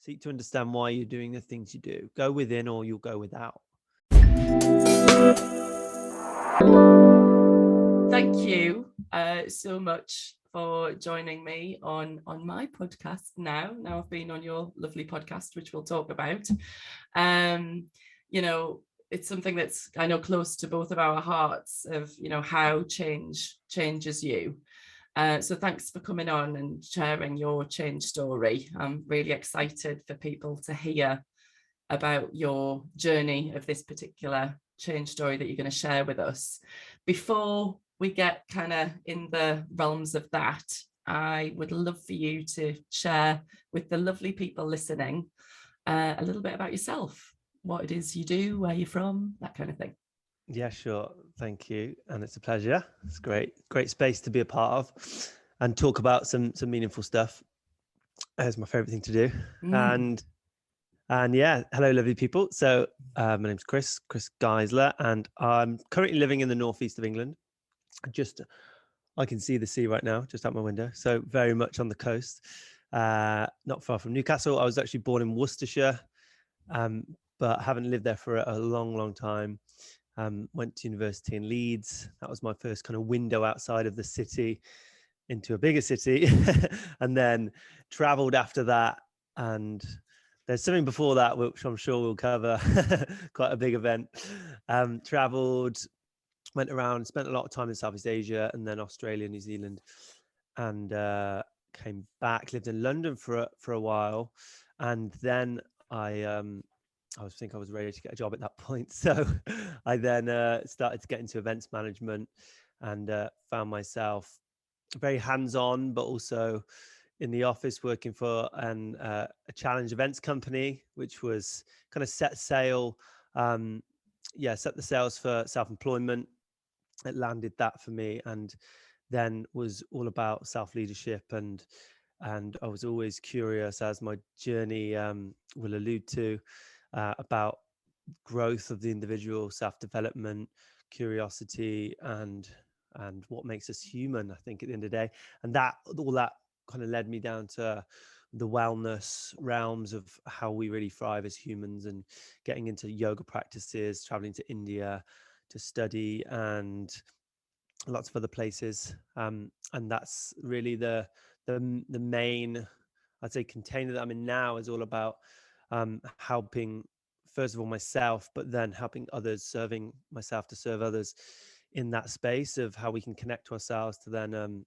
Seek to understand why you're doing the things you do. Go within or you'll go without. Thank you so much for joining me on my podcast now. Now I've been on your lovely podcast, which we'll talk about. You know, it's something that's, I know, close to both of our hearts of, you know, how change changes you. So thanks for coming on and sharing your change story. I'm really excited for people to hear about your journey of this particular change story that you're going to share with us. Before we get kind of in the realms of that, I would love for you to share with the lovely people listening a little bit about yourself, what it is you do, where you're from, that kind of thing. Yeah, sure. Thank you. And it's a pleasure. It's great space to be a part of and talk about some meaningful stuff. It's my favorite thing to do. And yeah, hello, lovely people. So my name's Chris Geisler, and I'm currently living in the northeast of England. I can see the sea right now, just out my window. So very much on the coast, not far from Newcastle. I was actually born in Worcestershire, but haven't lived there for a long time. Went to university in Leeds. That was my first kind of window outside of the city into a bigger city, and then traveled after that. And there's something before that, which I'm sure we'll cover, quite a big event. Traveled, went around, spent a lot of time in Southeast Asia and then Australia, New Zealand, and came back, lived in London for a while. And then I was ready to get a job at that point. So I then started to get into events management and found myself very hands-on, but also in the office working for a challenge events company, which was kind of set the sails for self-employment. It landed that for me, and then was all about self-leadership, and I was always curious, as my journey will allude to, about growth of the individual, self-development, curiosity, and what makes us human, I think, at the end of the day. And that all that kind of led me down to the wellness realms of how we really thrive as humans, and getting into yoga practices, traveling to India to study, and lots of other places. And that's really the main, I'd say, container that I'm in now, is all about helping, first of all, myself, but then helping others, serving myself to serve others in that space of how we can connect to ourselves to then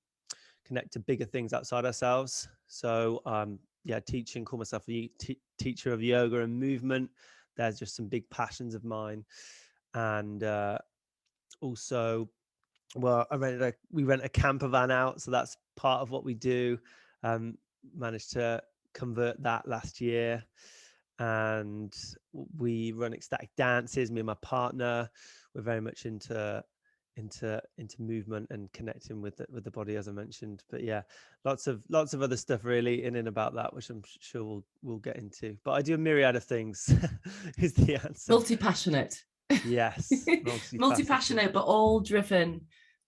connect to bigger things outside ourselves. So call myself a teacher of yoga and movement. There's just some big passions of mine. And also, well, we rent a camper van out, so that's part of what we do. Managed to convert that last year, and we run ecstatic dances. Me and my partner, we're very much into movement and connecting with the body, as I mentioned. But yeah, lots of other stuff really in and about that, which I'm sure we'll get into. But I do a myriad of things is the answer. Multi-passionate. Yes, multi-passionate, but all driven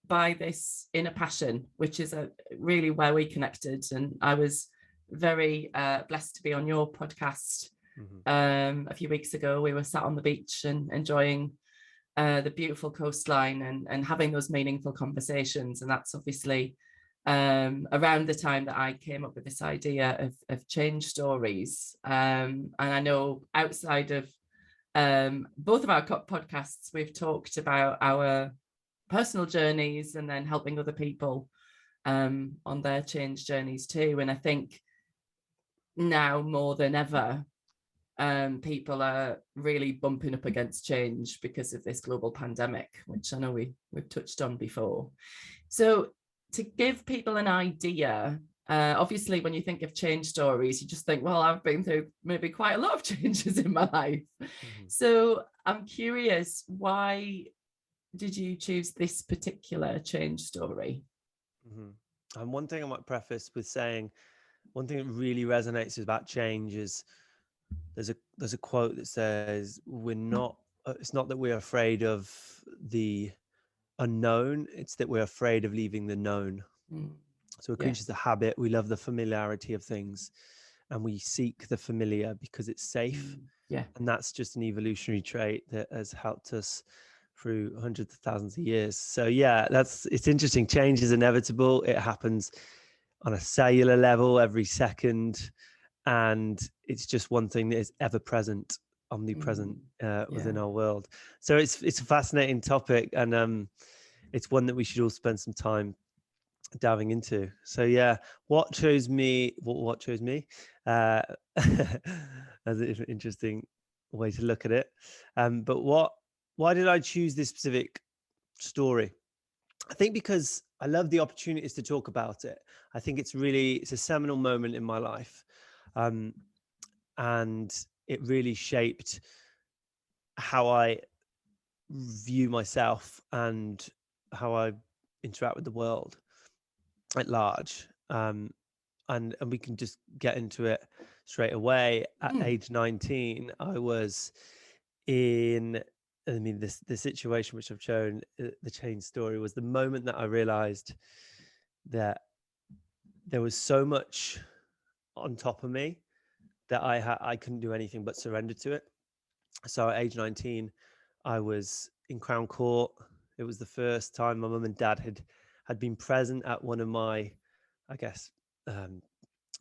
by this inner passion, which is really where we connected. And I was very blessed to be on your podcast. A few weeks ago. We were sat on the beach and enjoying the beautiful coastline and having those meaningful conversations. And that's obviously around the time that I came up with this idea of change stories. And I know outside of both of our podcasts, we've talked about our personal journeys and then helping other people on their change journeys too. And I think now more than ever, people are really bumping up against change because of this global pandemic, which I know we've touched on before. So to give people an idea, obviously when you think of change stories, you just think, well, I've been through maybe quite a lot of changes in my life. So I'm curious, why did you choose this particular change story? And one thing I might preface with saying, one thing that really resonates about change is there's a quote that says, it's not that we're afraid of the unknown, it's that we're afraid of leaving the known. So we're creatures of habit. We love the familiarity of things. and we seek the familiar because it's safe. Yeah. And that's just an evolutionary trait that has helped us through hundreds of thousands of years. So yeah, it's interesting. Change is inevitable. It happens on a cellular level every second, and it's just one thing that is ever present, omnipresent within our world. So it's a fascinating topic, and it's one that we should all spend some time diving into. So yeah, what chose me? What chose me? That's an interesting way to look at it. But why did I choose this specific story? I think because I love the opportunities to talk about it. I think it's a seminal moment in my life, and it really shaped how I view myself and how I interact with the world at large. And we can just get into it straight away. At age 19, I was in, I mean, the situation which I've shown, the change story, was the moment that I realized that there was so much on top of me that I couldn't do anything but surrender to it. So at age 19, I was in Crown Court. It was the first time my mum and dad had been present at one of my, I guess,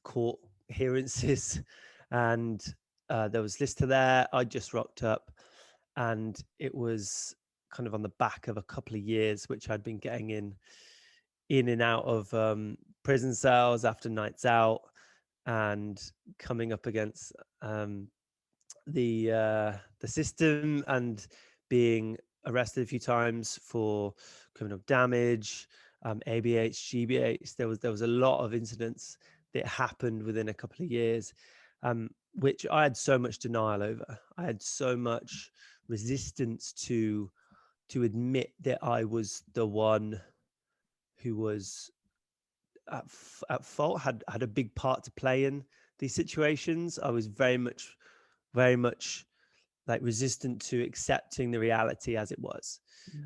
court hearances, and there was Lister there. I just rocked up, and it was kind of on the back of a couple of years which I'd been getting in and out of prison cells after nights out, and coming up against the system, and being arrested a few times for criminal damage, ABH, GBH. There was a lot of incidents that happened within a couple of years, which I had so much denial over. I had so much resistance to admit that I was the one who was at fault, had a big part to play in these situations. I was very much like resistant to accepting the reality as it was.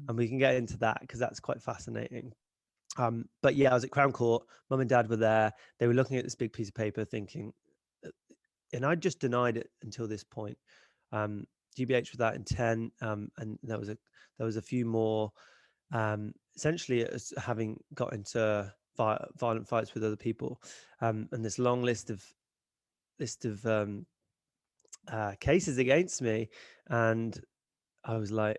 And we can get into that because that's quite fascinating. But yeah, I was at Crown Court. Mum and Dad were there. They were looking at this big piece of paper thinking, and I just denied it until this point. GBH without intent, and there was a few more, essentially having got into violent fights with other people, and this long list of cases against me. And I was like,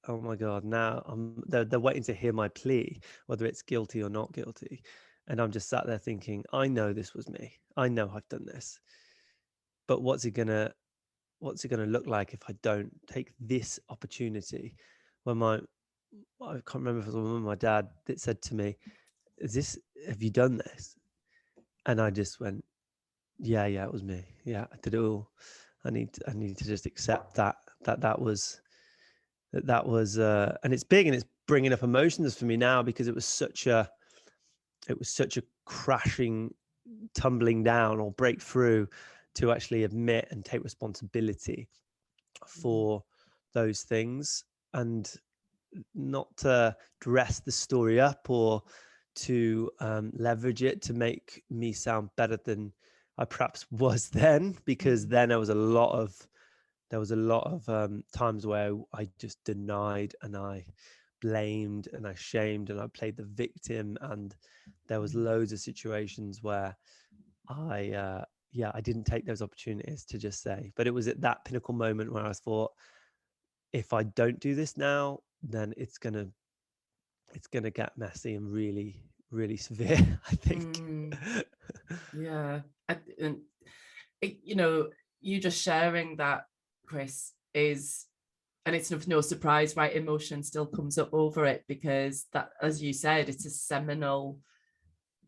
oh my God, now they're waiting to hear my plea, whether it's guilty or not guilty. And I'm just sat there thinking, I know this was me. I know I've done this. But what's it gonna look like if I don't take this opportunity? When I can't remember if it was my dad that said to me, have you done this? And I just went, yeah, it was me. Yeah, I did it all. I need to just accept that was, and it's big, and it's bringing up emotions for me now, because it was such a crashing, tumbling down or breakthrough to actually admit and take responsibility for those things, and not to dress the story up or to leverage it to make me sound better than I perhaps was then, because then there was a lot of times where I just denied, and I blamed, and I shamed, and I played the victim, and there was loads of situations where I didn't take those opportunities to just say. But it was at that pinnacle moment where I thought, if I don't do this now, then it's gonna get messy and really, really severe, I think. Yeah. And you just sharing that, Chris, is, and it's of no surprise, right? Emotion still comes up over it, because that, as you said, it's a seminal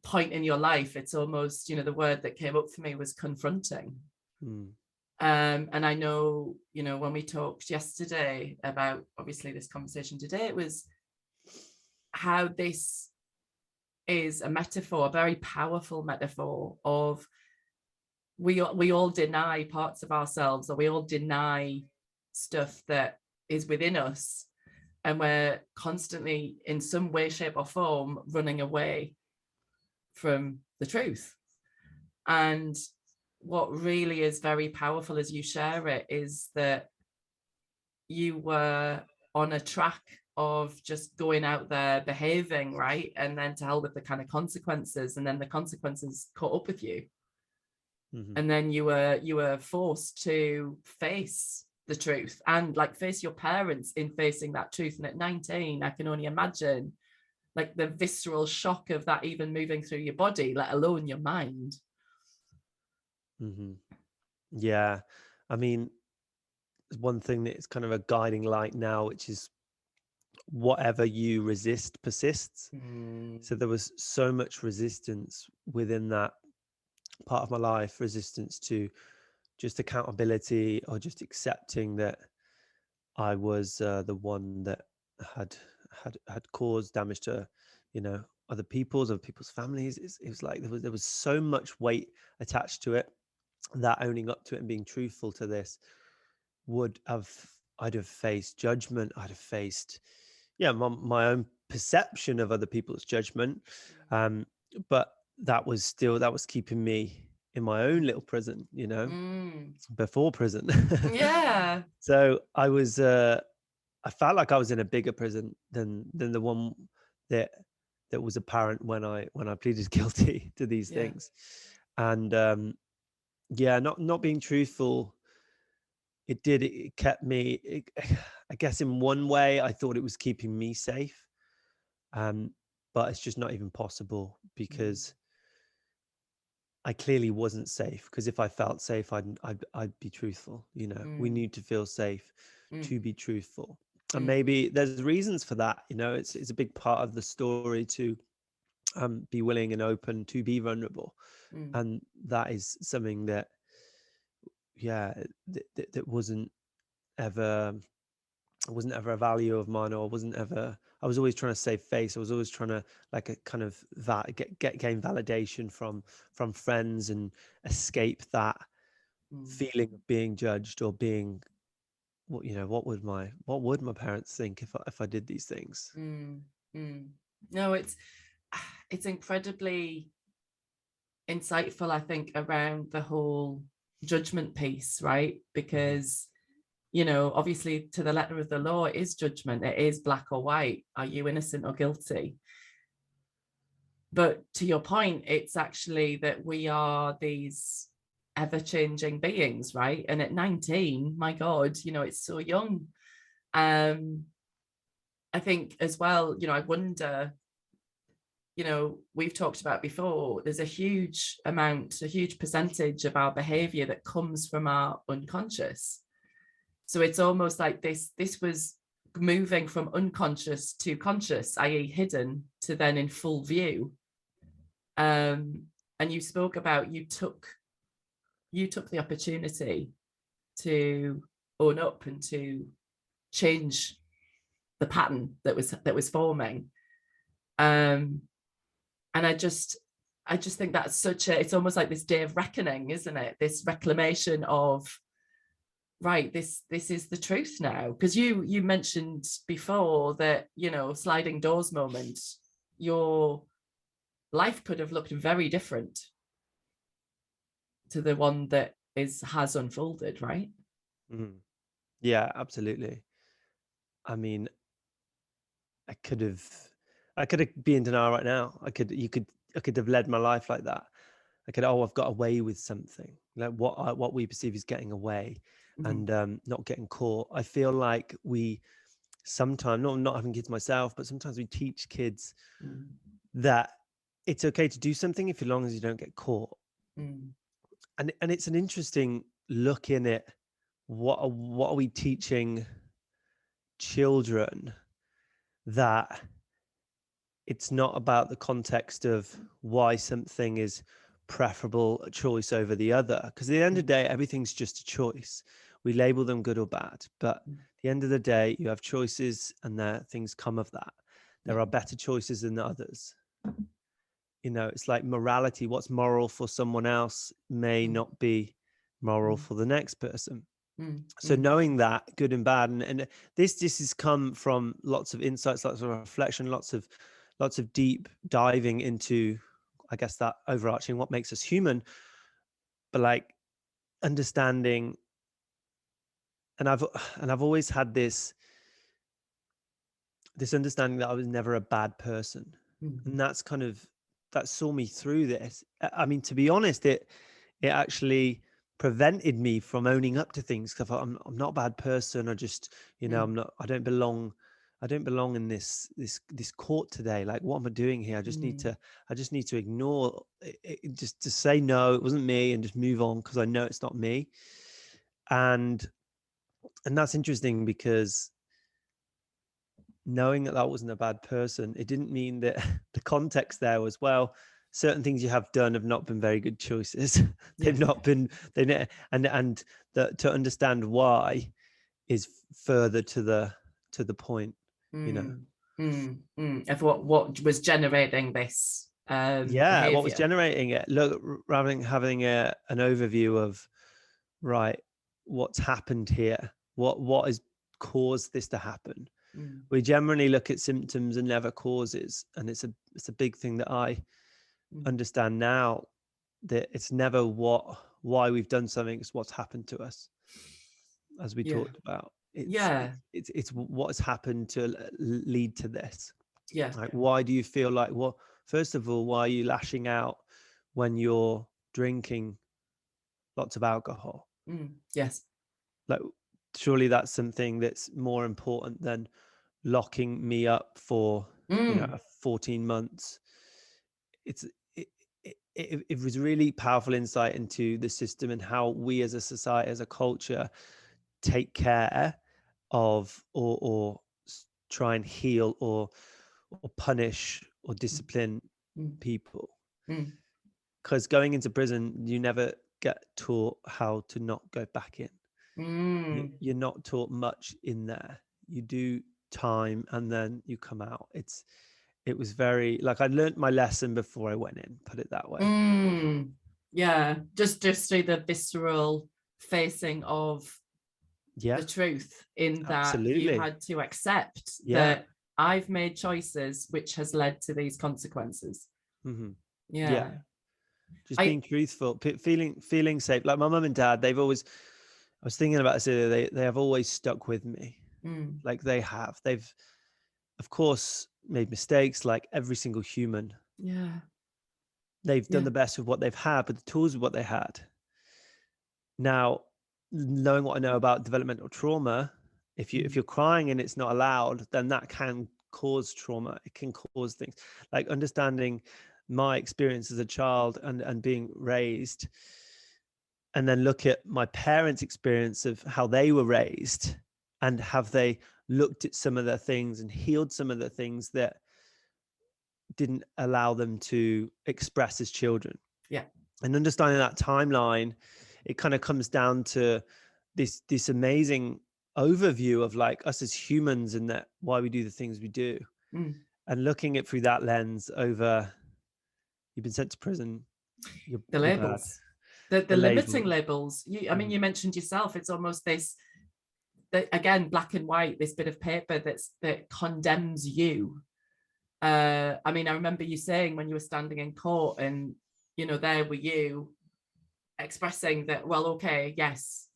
point in your life. It's almost, the word that came up for me was confronting. And I know, when we talked yesterday about, obviously, this conversation today, it was how this is a metaphor, a very powerful metaphor of we all deny parts of ourselves, or we all deny stuff that is within us, and we're constantly, in some way, shape, or form, running away from the truth. And what really is very powerful as you share it is that you were on a track of just going out there behaving, right? And then to hell with the kind of consequences, and then the consequences caught up with you. And then you were forced to face the truth and like face your parents in facing that truth. And at 19, I can only imagine like the visceral shock of that even moving through your body, let alone your mind. Yeah, I mean, one thing that is kind of a guiding light now, which is whatever you resist persists. So there was so much resistance within that part of my life, resistance to just accountability or just accepting that I was the one that had caused damage to, other people's families. It was like there was so much weight attached to it that owning up to it and being truthful to this I'd have faced judgment. I'd have faced, my own perception of other people's judgment. But that was keeping me in my own little prison, before prison. Yeah. So I was, I felt like I was in a bigger prison than the one that was apparent when I pleaded guilty to these things. And not being truthful, it kept me, I guess in one way I thought it was keeping me safe, but it's just not even possible, because I clearly wasn't safe. Because if I felt safe, I'd be truthful. We need to feel safe to be truthful, and maybe there's reasons for that. It's a big part of the story to be willing and open to be vulnerable, and that is something that that wasn't ever a value of mine, or I was always trying to save face. I was always trying to like a kind of gain validation from friends and escape that feeling of being judged, or being what would my parents think if I did these things. No, it's incredibly insightful, I think, around the whole judgment piece, right? Because obviously to the letter of the law, it is judgment. It is black or white. Are you innocent or guilty? But to your point, it's actually that we are these ever-changing beings, right? And at 19, my God, it's so young. I think as well, I wonder, we've talked about before, there's a huge percentage of our behavior that comes from our unconscious. So it's almost like this was moving from unconscious to conscious, i.e. hidden, to then in full view. And you spoke about you took the opportunity to own up and to change the pattern that was forming. And I just think that's it's almost like this day of reckoning, isn't it? This reclamation of, right, this is the truth now. Because you mentioned before that, sliding doors moment, your life could have looked very different to the one that has unfolded, right? Yeah, absolutely. I mean, I could have been in denial right now. I could have led my life like that. I've got away with something, like what we perceive as getting away, and not getting caught. I feel like we sometimes, not having kids myself, but sometimes we teach kids that it's okay to do something if as long as you don't get caught. And it's an interesting look in it. What are we teaching children? That it's not about the context of why something is preferable a choice over the other, because at the end of the day, everything's just a choice. We label them good or bad, but at the end of the day, you have choices, and things come of that. There are better choices than others. It's like morality. What's moral for someone else may not be moral for the next person. So knowing that good and bad, and this has come from lots of insights, lots of reflection, lots of deep diving into, I guess, that overarching what makes us human. but like understanding, and I've always had this understanding that I was never a bad person. And that's kind of, that saw me through this. I mean, to be honest, it actually prevented me from owning up to things, because I thought, I'm not a bad person. I just, I don't belong in this court today. Like, what am I doing here? I just need to ignore it, just to say, no, it wasn't me, and just move on, because I know it's not me. And that's interesting, because knowing that that wasn't a bad person, it didn't mean that the context there was, well, certain things you have done have not been very good choices. They've not been, and to understand why is further to the point, of what was generating this yeah, what was behavior. generating it. Look, rather than having an overview of, right, what's happened here, what has caused this to happen. We generally look at symptoms and never causes, and it's a big thing that I understand now, that it's never why we've done something, it's what's happened to us, as we talked about. It's what has happened to lead to this. Like, why do you feel like, well, first of all, why are you lashing out when you're drinking lots of alcohol? Yes. Like, surely that's something that's more important than locking me up for 14 months. It was really powerful insight into the system, and how we as a society, as a culture, take care of or try and heal or punish or discipline people. Because going into prison, you never get taught how to not go back in. You're not taught much in there. You do time and then you come out. It was very, like, I learned my lesson before I went in, put it that way. Just through the visceral facing of the truth, in that you had to accept that I've made choices which has led to these consequences. Just being truthful, feeling safe. Like, my mum and dad, they've always, I was thinking about this, they have always stuck with me. Like, they've of course made mistakes, like every single human. They've done the best with what they've had, but the tools of what they had. Now, knowing what I know about developmental trauma, if you're crying and it's not allowed, then that can cause trauma. It can cause things. Like, understanding my experience as a child and being raised, and then look at my parents' experience of how they were raised, and have they looked at some of the things and healed some of the things that didn't allow them to express as children. And understanding that timeline, it kind of comes down to this amazing overview of, like, us as humans, and that why we do the things we do. And looking at through that lens over, you've been sent to prison, the labels, the limiting labels. I mean, you mentioned yourself, it's almost this, again, black and white, this bit of paper that condemns you. I mean, I remember you saying when you were standing in court, and there were you expressing that, well, okay, yes,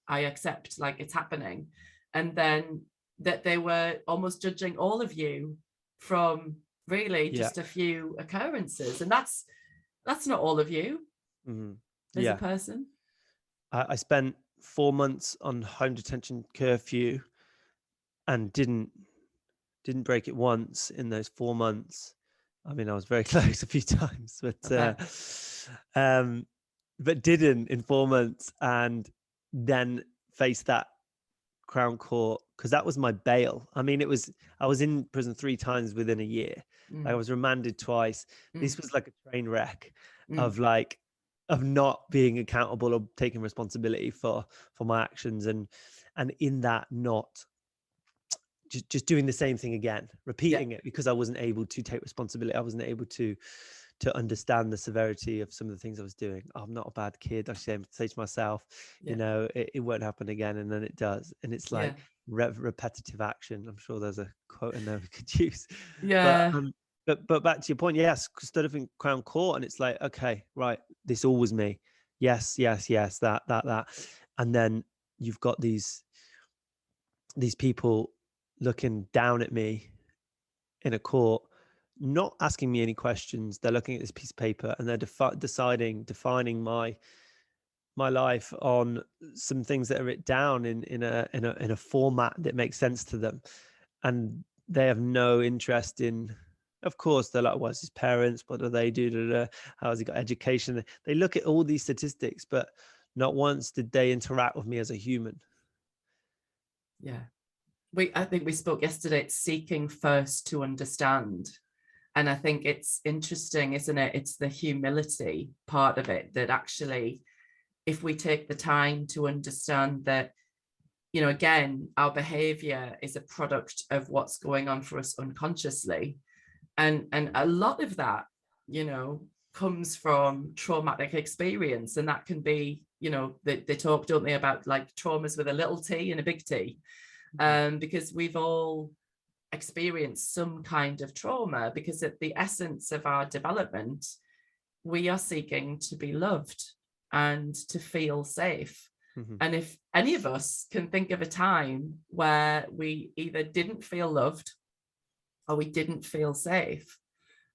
I accept, like, it's happening. And then that they were almost judging all of you from really just a few occurrences. And that's not all of you as a person. I spent 4 months on home detention curfew and didn't break it once in those 4 months. I mean, I was very close a few times, but didn't in 4 months, and then faced that Crown Court, because that was my bail. I mean, I was in prison 3 times within a year. I was remanded twice. This was like a train wreck of not being accountable or taking responsibility for my actions, and in that, not just doing the same thing again, repeating it, because I wasn't able to take responsibility. I wasn't able to understand the severity of some of the things I was doing. I'm not a bad kid. I say to myself, it won't happen again, and then it does. And it's like repetitive action. I'm sure there's a quote in there we could use. but back to your point, yes, stood up in Crown Court, and it's like, okay, right, this all was me. Yes, that, and then you've got these people looking down at me in a court, not asking me any questions. They're looking at this piece of paper and they're defining my life on some things that are written down in a format that makes sense to them, and they have no interest in. Of course, they're like, "What's his parents? What do they do? Da, da, da. How has he got education?" They look at all these statistics, but not once did they interact with me as a human. Yeah. I think we spoke yesterday, it's seeking first to understand. And I think it's interesting, isn't it? It's the humility part of it, that actually, if we take the time to understand that, you know, again, our behavior is a product of what's going on for us unconsciously. And a lot of that, you know, comes from traumatic experience. And that can be, you know, they talk, don't they, about like traumas with a little t and a big T. Because we've all experienced some kind of trauma, because at the essence of our development, we are seeking to be loved and to feel safe. And if any of us can think of a time where we either didn't feel loved or we didn't feel safe,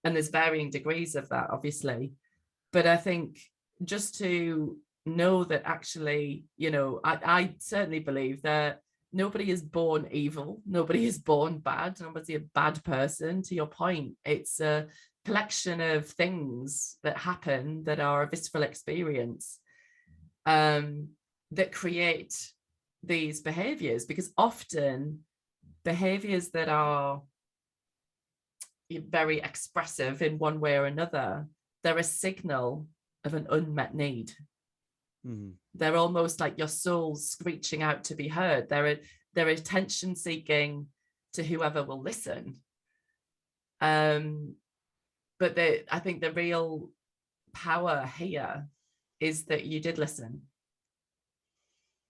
and there's varying degrees of that, obviously, but I think just to know that actually, you know, I certainly believe that nobody is born evil, nobody is born bad, nobody's a bad person. To your point, it's a collection of things that happen that are a visceral experience, that create these behaviors, because often behaviors that are very expressive in one way or another, they're a signal of an unmet need. They're almost like your soul screeching out to be heard. They're attention seeking to whoever will listen. But I think the real power here is that you did listen.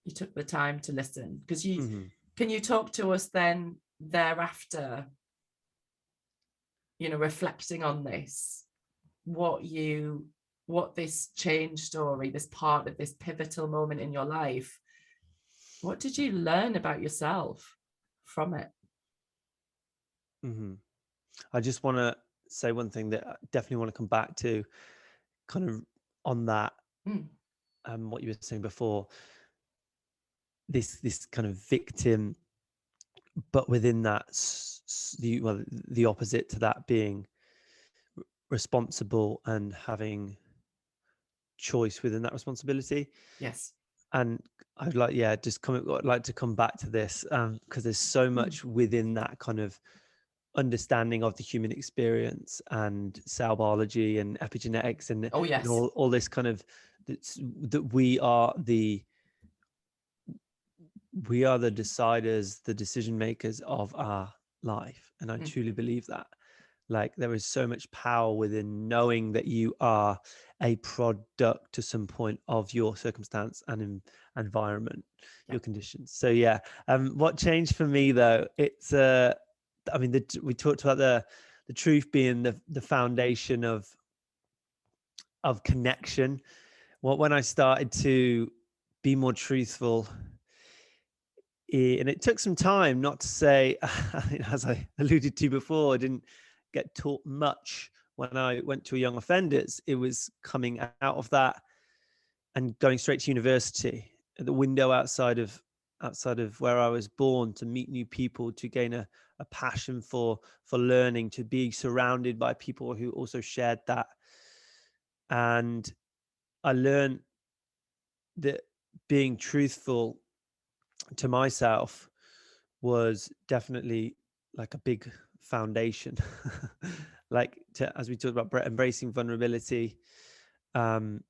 You took the time to listen, because can you talk to us then thereafter, you know, reflecting on this, what this change story, this part of this pivotal moment in your life, what did you learn about yourself from it? I just want to say one thing that I definitely want to come back to, kind of on that, what you were saying before, this kind of victim, but within that, the opposite to that being responsible and having choice within that responsibility. Yes. And I'd like, I'd like to come back to this, because there's so much within that kind of understanding of the human experience and cell biology and epigenetics and, and all this kind of, that we are the deciders, the decision makers of our life. And I truly believe that. Like, there is so much power within knowing that you are a product to some point of your circumstance and environment, your conditions. So yeah, what changed for me though, it's I mean, we talked about the truth being the foundation of connection. When I started to be more truthful, and it took some time, not to say, as I alluded to before, I didn't get taught much when I went to a young offenders. It was coming out of that and going straight to university, at the window outside of where I was born, to meet new people, to gain a passion for learning, to be surrounded by people who also shared that. And I learned that being truthful to myself was definitely like a big foundation. Like, as we talked about, embracing vulnerability, and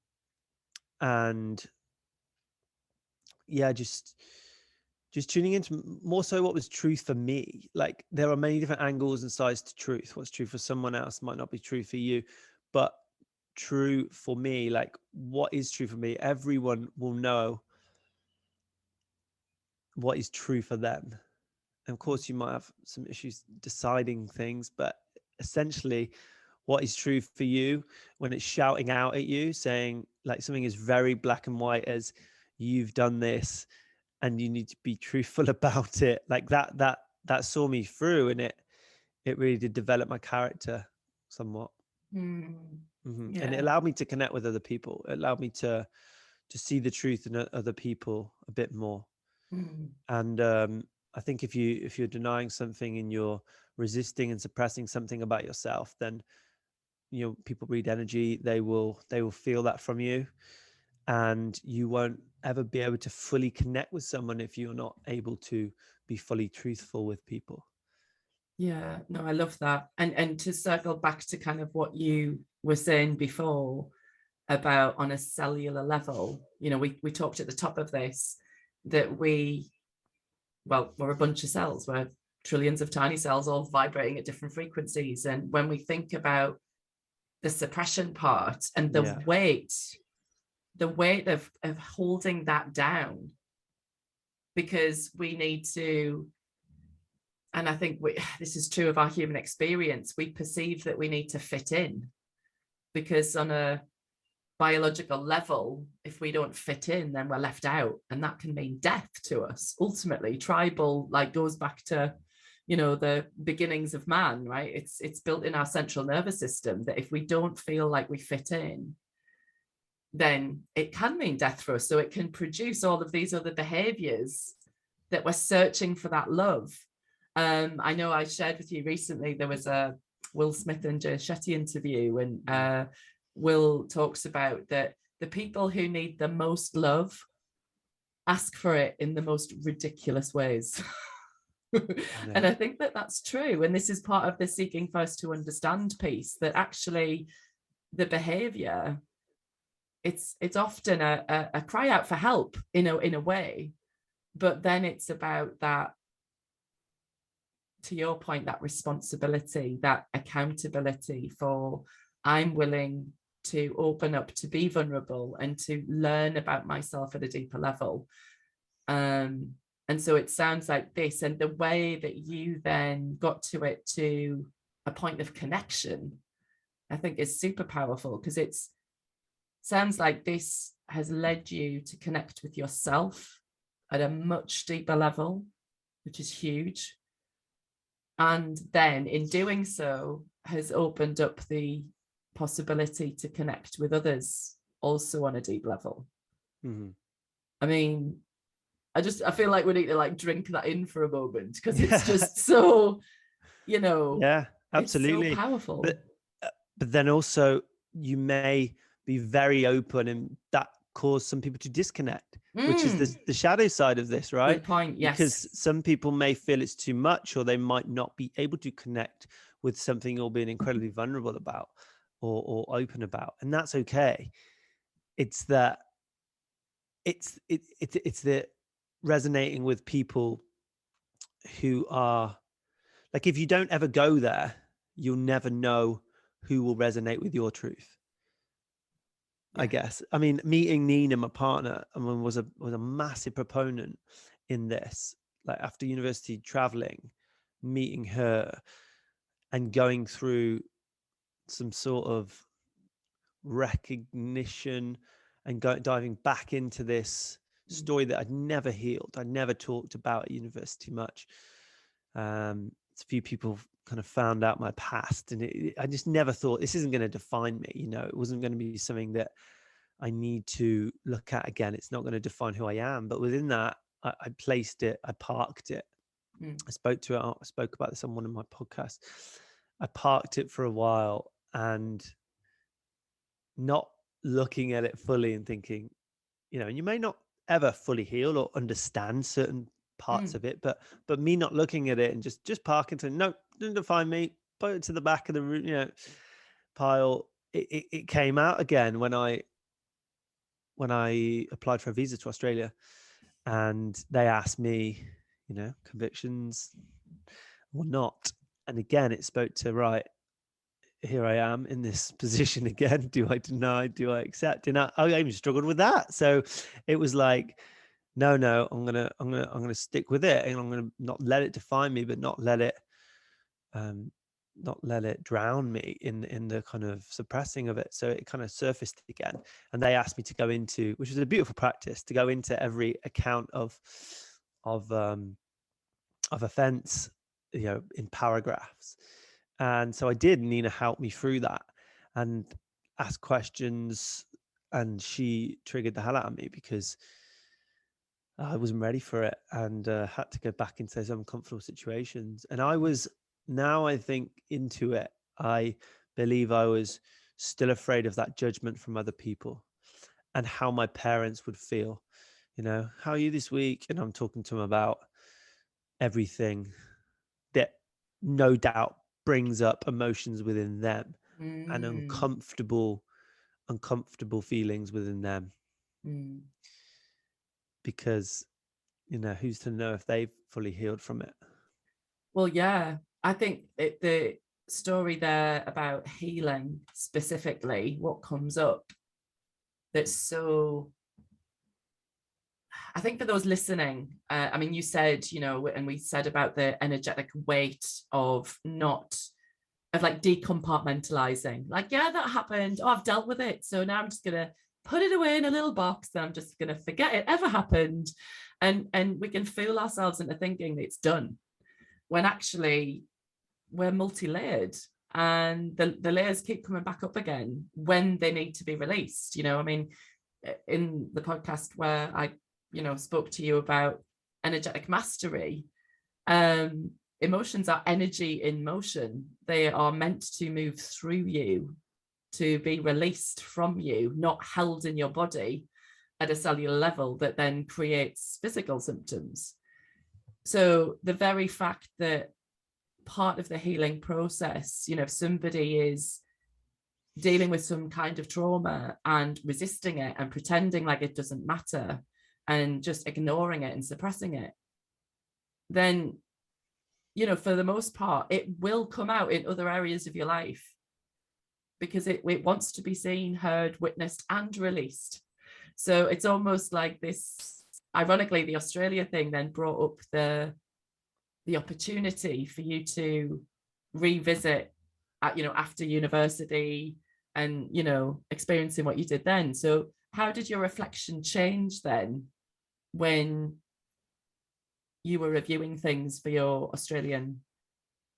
yeah, just tuning into more so what was truth for me. Like, there are many different angles and sides to truth. What's true for someone else might not be true for you, but true for me, like, what is true for me, everyone will know what is true for them. And of course, you might have some issues deciding things, but essentially what is true for you when it's shouting out at you, saying like something is very black and white as you've done this and you need to be truthful about it. Like that saw me through, and it really did develop my character somewhat. And it Yeah. allowed me to connect with other people. It allowed me to see the truth in other people a bit more. And I think if you're denying something and you're resisting and suppressing something about yourself, then people read energy. They will feel that from you, and you won't ever be able to fully connect with someone if you're not able to be fully truthful with people. Yeah, no, I love that. And to circle back to kind of what you were saying before about on a cellular level, we talked at the top of this that we're a bunch of cells. We're trillions of tiny cells all vibrating at different frequencies. And when we think about the suppression part and the weight of holding that down, because we need to, and I think this is true of our human experience, we perceive that we need to fit in, because on a biological level, if we don't fit in, then we're left out, and that can mean death to us. Ultimately, tribal goes back to the beginnings of man, right? It's built in our central nervous system that if we don't feel like we fit in, then it can mean death for us. So it can produce all of these other behaviors that we're searching for that love. I know I shared with you recently, there was a Will Smith and Jay Shetty interview, and Will talks about that the people who need the most love ask for it in the most ridiculous ways. And I think that that's true. And this is part of the seeking first to understand piece, that actually the behavior, it's often a cry out for help, in a way, but then it's about that, to your point, that responsibility, that accountability for, I'm willing to open up, to be vulnerable, and to learn about myself at a deeper level. And so it sounds like this, and the way that you then got to it, to a point of connection, I think is super powerful, because it sounds like this has led you to connect with yourself at a much deeper level, which is huge. And then in doing so has opened up the possibility to connect with others also on a deep level. I mean, I feel like we need to drink that in for a moment, because it's just so, yeah, absolutely, it's so powerful. But then also you may be very open, and that cause some people to disconnect, which is the shadow side of this, right? Good point. Yes. Because some people may feel it's too much, or they might not be able to connect with something or being incredibly vulnerable about, or open about, and that's okay. It's that it's the resonating with people who are like, if you don't ever go there, you'll never know who will resonate with your truth. I guess. I mean, meeting Nina, my partner, was a massive proponent in this. Like, after university, traveling, meeting her, and going through some sort of recognition, and diving back into this story that I'd never healed. I'd never talked about at university much. A few people kind of found out my past, and I just never thought, this isn't going to define me. It wasn't going to be something that I need to look at again. It's not going to define who I am. But within that, I placed it, I parked it. I spoke about this on one of my podcasts. I parked it for a while, and not looking at it fully and thinking, and you may not ever fully heal or understand certain parts of it, but me not looking at it and just parking, to no, didn't define me, put it to the back of the pile. It came out again when I applied for a visa to Australia, and they asked me, convictions or not. And again, it spoke to, right, here I am in this position again. Do I deny? Do I accept? And I even struggled with that. So it was like, no, I'm gonna stick with it, and I'm gonna not let it define me, but not let it not let it drown me in the kind of suppressing of it. So it kind of surfaced again, and they asked me to go into, which was a beautiful practice, to go into every account of offense, in paragraphs. And so I did. Nina helped me through that and asked questions, and she triggered the hell out of me because I wasn't ready for it, and had to go back into those uncomfortable situations. And I think into it, I believe I was still afraid of that judgment from other people and how my parents would feel. How are you this week? And I'm talking to them about everything that no doubt brings up emotions within them and uncomfortable feelings within them, because who's to know if they've fully healed from it. Well, yeah, I think the story there about healing specifically, what comes up that's so, I think for those listening, I mean, you said, and we said about the energetic weight of like decompartmentalizing, like, yeah, that happened. Oh, I've dealt with it. So now I'm just going to put it away in a little box and I'm just going to forget it ever happened. And we can fool ourselves into thinking it's done, when actually we're multi-layered, and the layers keep coming back up again when they need to be released. I mean, in the podcast where I, spoke to you about energetic mastery, emotions are energy in motion. They are meant to move through you, to be released from you, not held in your body at a cellular level that then creates physical symptoms. So the very fact that part of the healing process, if somebody is dealing with some kind of trauma and resisting it and pretending like it doesn't matter and just ignoring it and suppressing it, then, for the most part, it will come out in other areas of your life because it wants to be seen, heard, witnessed, and released. So it's almost like this, ironically, the Australia thing then brought up the opportunity for you to revisit after university and experiencing what you did then. So how did your reflection change then when you were reviewing things for your Australian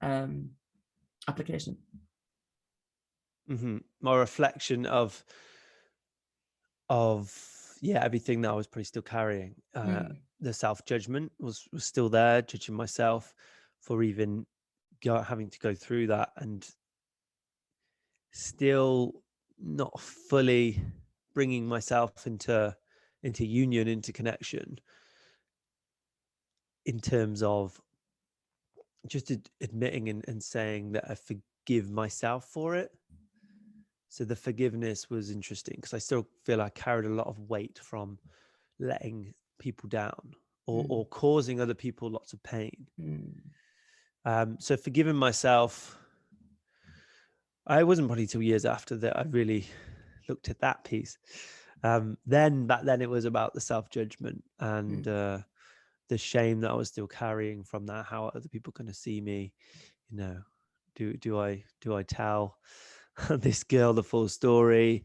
application? My reflection of everything that I was probably still carrying. The self-judgment was still there, judging myself for even having to go through that, and still not fully bringing myself into union, into connection, in terms of just admitting and saying that I forgive myself for it. So the forgiveness was interesting because I still feel I carried a lot of weight from letting people down or causing other people lots of pain. So forgiving myself, I wasn't probably till years after that I really looked at that piece. Back then it was about the self-judgment and the shame that I was still carrying from that. How are other people going to see me? Do I tell this girl the full story?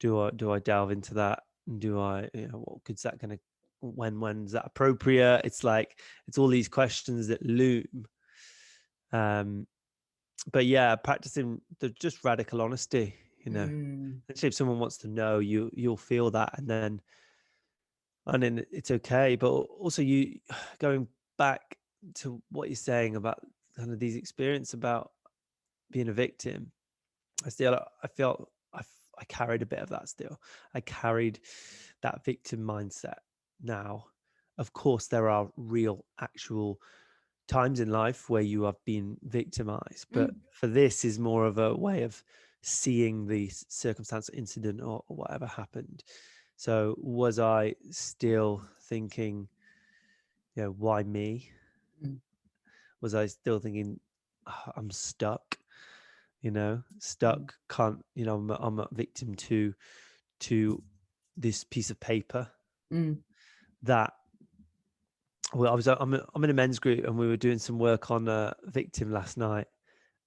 Do I delve into that? Do I, what good's that going to, when's that appropriate? It's like, it's all these questions that loom. But yeah, practicing just radical honesty, Actually, if someone wants to know, you'll feel that. And then it's okay. But also you going back to what you're saying about kind of these experiences about being a victim, I felt I carried a bit of that still. I carried that victim mindset. Now, of course, there are real, actual times in life where you have been victimized, but for this is more of a way of seeing the circumstance, incident, or whatever happened. So was I still thinking, why me? Was I still thinking, I'm stuck? Stuck, can't, I'm a victim to this piece of paper that, well, I'm in a men's group and we were doing some work on a victim last night,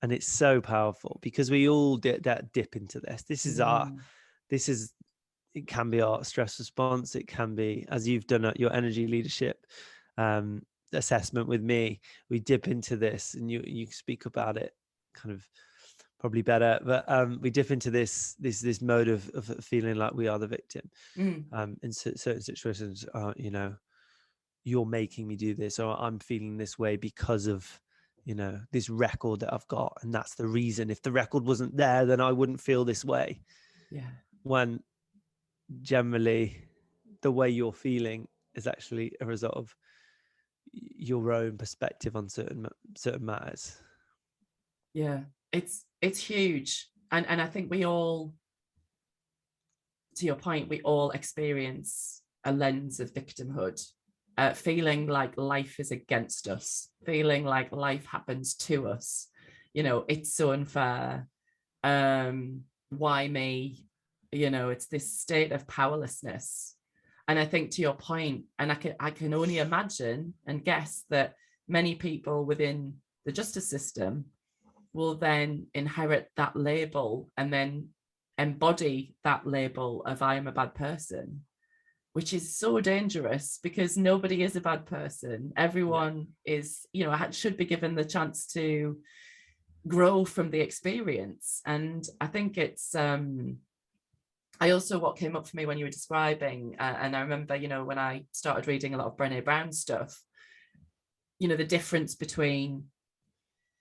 And it's so powerful because we all dip into this. This is, it can be our stress response. It can be, as you've done at your energy leadership assessment with me, we dip into this, and you speak about it kind of probably better, but we dip into this mode of feeling like we are the victim. In certain situations, you know, you're making me do this, or I'm feeling this way because of, you know, this record that I've got, and that's the reason. If the record wasn't there, then I wouldn't feel this way. Yeah. When generally the way you're feeling is actually a result of your own perspective on certain matters. Yeah, it's huge. And I think we all, to your point, we all experience a lens of victimhood, feeling like life is against us, feeling like life happens to us. You know, it's so unfair. Why me? You know, it's this state of powerlessness. And I think, to your point, and I can only imagine and guess that many people within the justice system will then inherit that label and then embody that label of I am a bad person, which is so dangerous because nobody is a bad person. Everyone is, you know, should be given the chance to grow from the experience. And I think it's, I also, what came up for me when you were describing, and I remember, you know, when I started reading a lot of Brené Brown stuff, you know, the difference between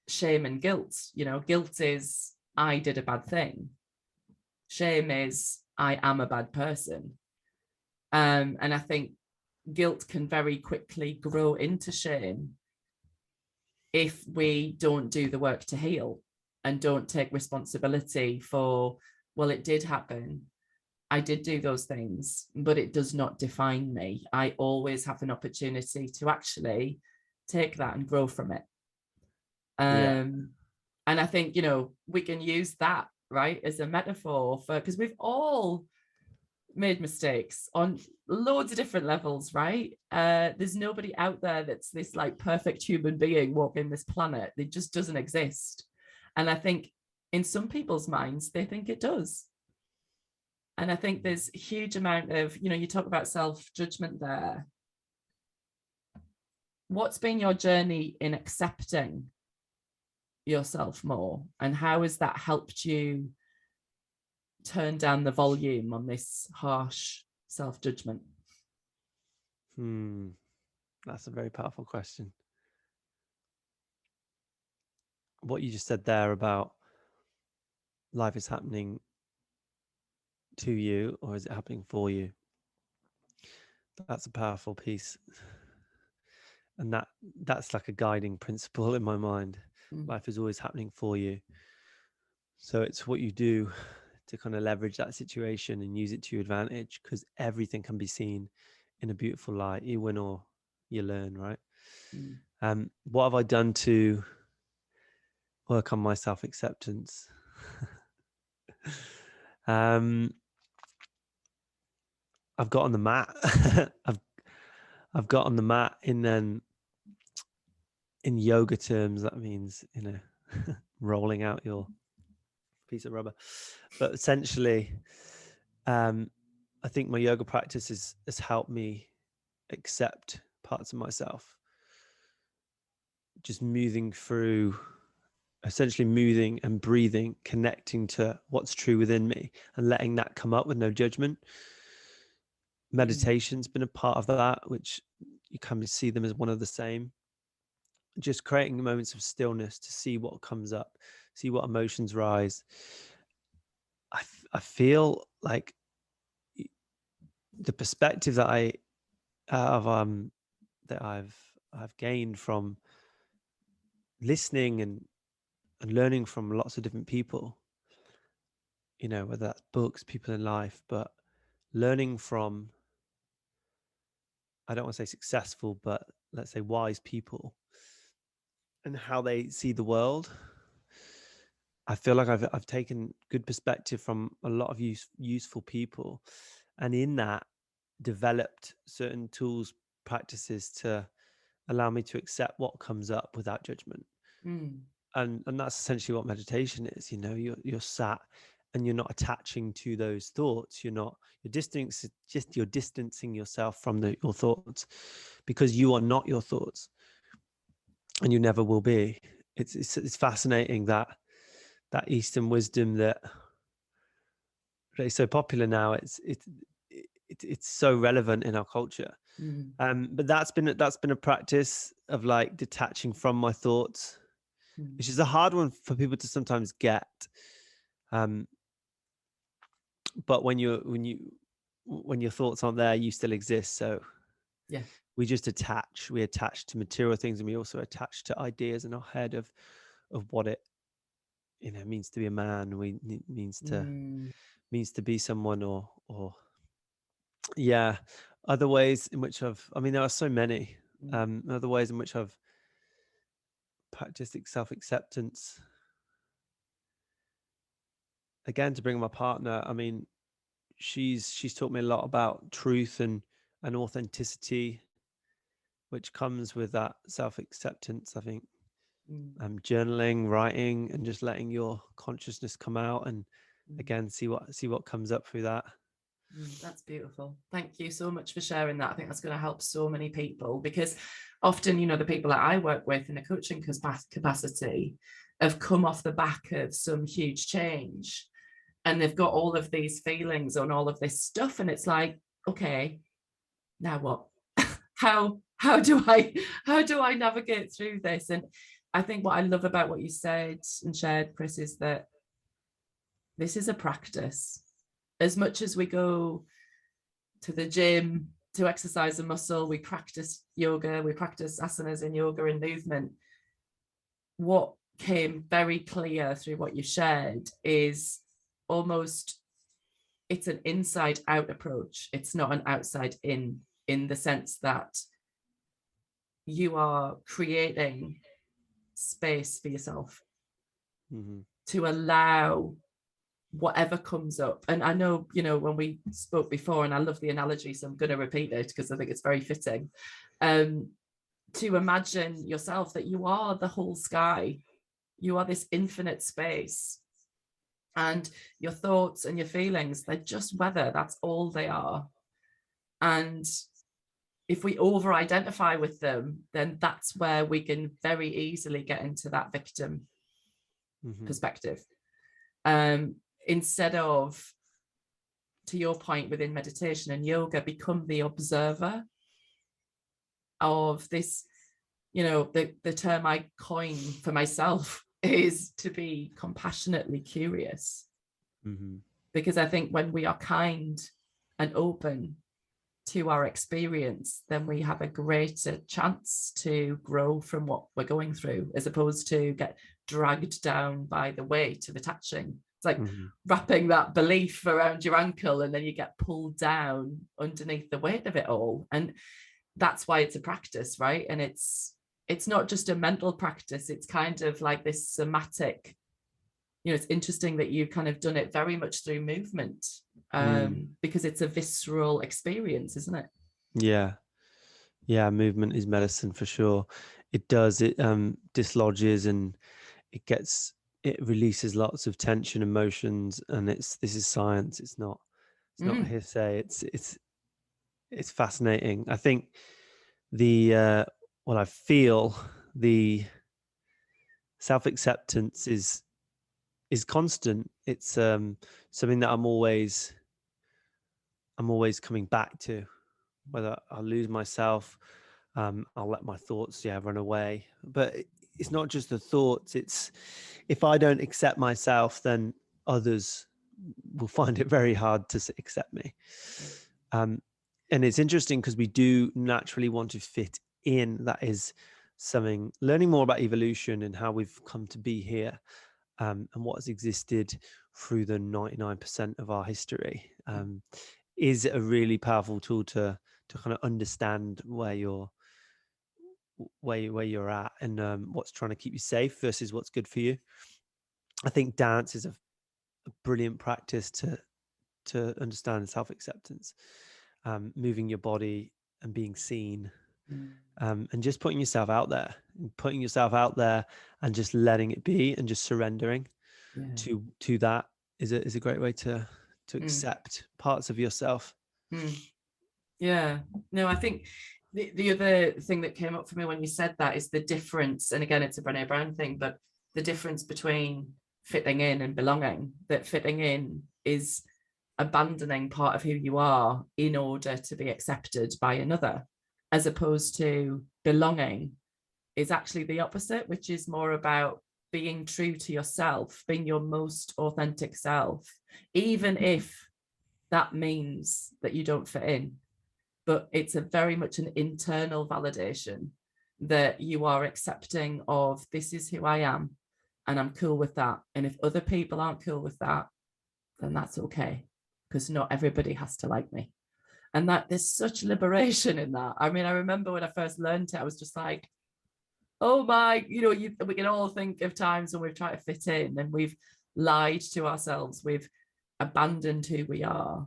shame and guilt. You know, guilt is I did a bad thing. Shame is I am a bad person. And I think guilt can very quickly grow into shame if we don't do the work to heal and don't take responsibility for, well, it did happen. I did do those things, but it does not define me. I always have an opportunity to actually take that and grow from it. And I think, you know, we can use that, right, as a metaphor for, because we've all made mistakes on loads of different levels, right? There's nobody out there that's this like perfect human being walking this planet. It just doesn't exist. And I think in some people's minds, they think it does. And I think there's a huge amount of, you know, you talk about self-judgment there. What's been your journey in accepting yourself more, and how has that helped you turn down the volume on this harsh self-judgment? That's a very powerful question. What you just said there about life is happening to you, or is it happening for you? That's a powerful piece. And that's like a guiding principle in my mind. Life is always happening for you. So it's what you do to kind of leverage that situation and use it to your advantage, because everything can be seen in a beautiful light. You win or you learn, right? What have I done to work on my self-acceptance? I've got on the mat. I've got on the mat in yoga terms. That means, you know, rolling out your piece of rubber. But essentially, I think my yoga practice has helped me accept parts of myself. Just essentially moving and breathing, connecting to what's true within me and letting that come up with no judgment. Meditation's been a part of that, which you kind of see them as one of the same. Just creating moments of stillness to see what comes up, see what emotions rise. I feel like the perspective that I've gained from listening and learning from lots of different people, you know, whether that's books, people in life, but learning from, I don't want to say successful, but let's say wise people and how they see the world. I feel like I've taken good perspective from a lot of useful people, and in that developed certain tools, practices to allow me to accept what comes up without judgment. and that's essentially what meditation is. You're sat and you're not attaching to those thoughts. You're distancing yourself from your thoughts, because you are not your thoughts, and you never will be. It's fascinating that Eastern wisdom that is so popular now. It's so relevant in our culture. But that's been a practice of like detaching from my thoughts, which is a hard one for people to sometimes get. But when your thoughts aren't there, you still exist. So yeah, we attach to material things, and we also attach to ideas in our head of what it means to be a man. Means to be someone, or yeah, other ways in which there are so many other ways in which I've practiced self-acceptance. Again, to bring my partner, she's taught me a lot about truth and authenticity, which comes with that self-acceptance. I think journaling, writing, and just letting your consciousness come out, and again, see what comes up through that. That's beautiful. Thank you so much for sharing that. I think that's going to help so many people, because often, the people that I work with in a coaching capacity have come off the back of some huge change, and they've got all of these feelings on all of this stuff, and it's like, okay, now what? how do I navigate through this? And I think what I love about what you said and shared, Chris, is that this is a practice. As much as we go to the gym to exercise a muscle, we practice yoga, we practice asanas in yoga and movement. What came very clear through what you shared is almost, it's an inside out approach. It's not an outside in the sense that you are creating space for yourself to allow whatever comes up. And I know, when we spoke before, and I love the analogy, so I'm going to repeat it because I think it's very fitting, to imagine yourself that you are the whole sky. You are this infinite space, and your thoughts and your feelings, they're just weather. That's all they are. And if we over identify with them, then that's where we can very easily get into that victim perspective. Instead of, to your point, within meditation and yoga, become the observer of this. The term I coined for myself is to be compassionately curious. Because I think when we are kind and open to our experience, then we have a greater chance to grow from what we're going through, as opposed to get dragged down by the weight of attaching. It's like wrapping that belief around your ankle, and then you get pulled down underneath the weight of it all. And that's why it's a practice, right? And it's not just a mental practice. It's kind of like this somatic, it's interesting that you've kind of done it very much through movement, because it's a visceral experience, isn't it? Yeah, movement is medicine for sure. It dislodges, and it releases lots of tension, emotions, and this is science. It's not hearsay. It's fascinating. I think I feel the self-acceptance is constant. It's something that I'm always coming back to. Whether I lose myself, I'll let my thoughts run away. But it's not just the thoughts. It's, if I don't accept myself, then others will find it very hard to accept me. And it's interesting because we do naturally want to fit in. That is something, learning more about evolution and how we've come to be here, and what has existed through the 99% of our history, is a really powerful tool to kind of understand where you're at, and what's trying to keep you safe versus what's good for you. I think dance is a brilliant practice to understand self-acceptance, moving your body and being seen. And just putting yourself out there and just letting it be and just surrendering to that is a great way to accept parts of yourself. Yeah, no, I think the other thing that came up for me when you said that is the difference, and again, it's a Brené Brown thing, but the difference between fitting in and belonging. That fitting in is abandoning part of who you are in order to be accepted by another, as opposed to belonging is actually the opposite, which is more about being true to yourself, being your most authentic self, even if that means that you don't fit in. But it's a very much an internal validation that you are accepting of, this is who I am and I'm cool with that. And if other people aren't cool with that, then that's okay, because not everybody has to like me. And that there's such liberation in that. I mean, I remember when I first learned it, I was just like, oh my, we can all think of times when we've tried to fit in and we've lied to ourselves. We've abandoned who we are